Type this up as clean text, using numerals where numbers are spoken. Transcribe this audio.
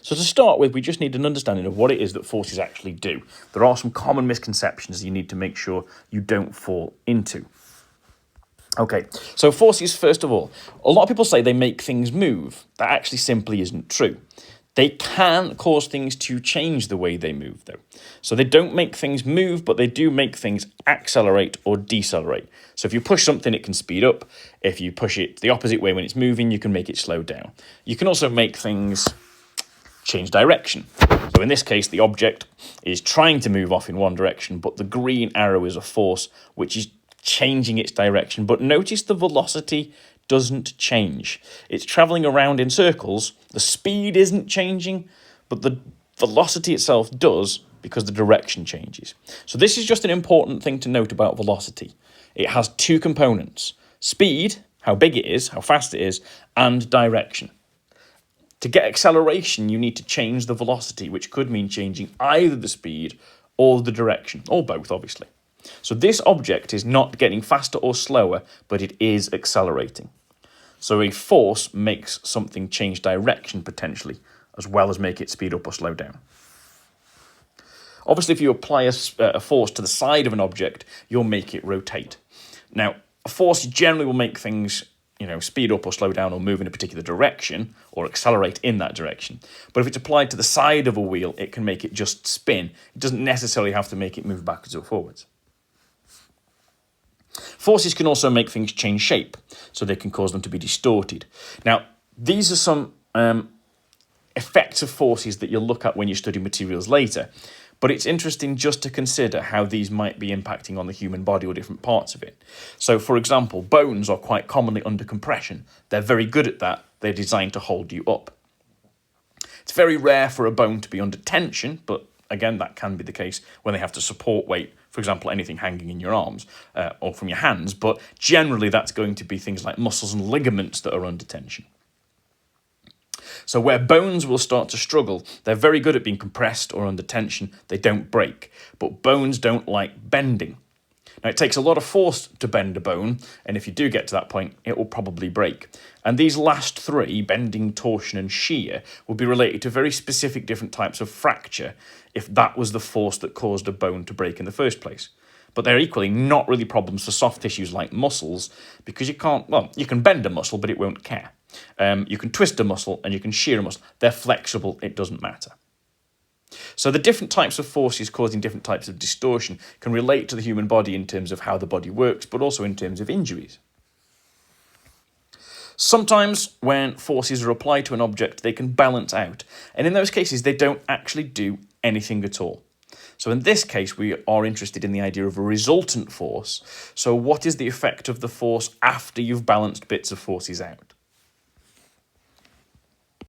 So to start with, we just need an understanding of what it is that forces actually do. There are some common misconceptions you need to make sure you don't fall into. Okay, so forces, first of all, a lot of people say they make things move. That actually simply isn't true. They can cause things to change the way they move, though. So they don't make things move, but they do make things accelerate or decelerate. So if you push something, it can speed up. If you push it the opposite way when it's moving, you can make it slow down. You can also make things change direction. So in this case, the object is trying to move off in one direction, but the green arrow is a force which is changing its direction. But notice the velocity doesn't change. It's traveling around in circles. The speed isn't changing, but the velocity itself does because the direction changes. So this is just an important thing to note about velocity. It has two components: speed, how big it is, how fast it is, and direction. To get acceleration, you need to change the velocity, which could mean changing either the speed or the direction, or both, obviously. So this object is not getting faster or slower, but it is accelerating. So a force makes something change direction potentially, as well as make it speed up or slow down. Obviously, if you apply a force to the side of an object, you'll make it rotate. Now, a force generally will make things, speed up or slow down or move in a particular direction or accelerate in that direction. But if it's applied to the side of a wheel, it can make it just spin. It doesn't necessarily have to make it move backwards or forwards. Forces can also make things change shape, so they can cause them to be distorted. Now, these are some effects of forces that you'll look at when you study materials later, but it's interesting just to consider how these might be impacting on the human body or different parts of it. So, for example, bones are quite commonly under compression. They're very good at that. They're designed to hold you up. It's very rare for a bone to be under tension, but again, that can be the case when they have to support weight, for example, anything hanging in your arms or from your hands. But generally, that's going to be things like muscles and ligaments that are under tension. So where bones will start to struggle, they're very good at being compressed or under tension. They don't break. But bones don't like bending. Now, it takes a lot of force to bend a bone, and if you do get to that point, it will probably break. And these last three, bending, torsion, and shear, will be related to very specific different types of fracture if that was the force that caused a bone to break in the first place. But they're equally not really problems for soft tissues like muscles, because you can bend a muscle, but it won't care. You can twist a muscle and you can shear a muscle. They're flexible, it doesn't matter. So the different types of forces causing different types of distortion can relate to the human body in terms of how the body works, but also in terms of injuries. Sometimes when forces are applied to an object, they can balance out. And in those cases, they don't actually do anything at all. So in this case, we are interested in the idea of a resultant force. So what is the effect of the force after you've balanced bits of forces out?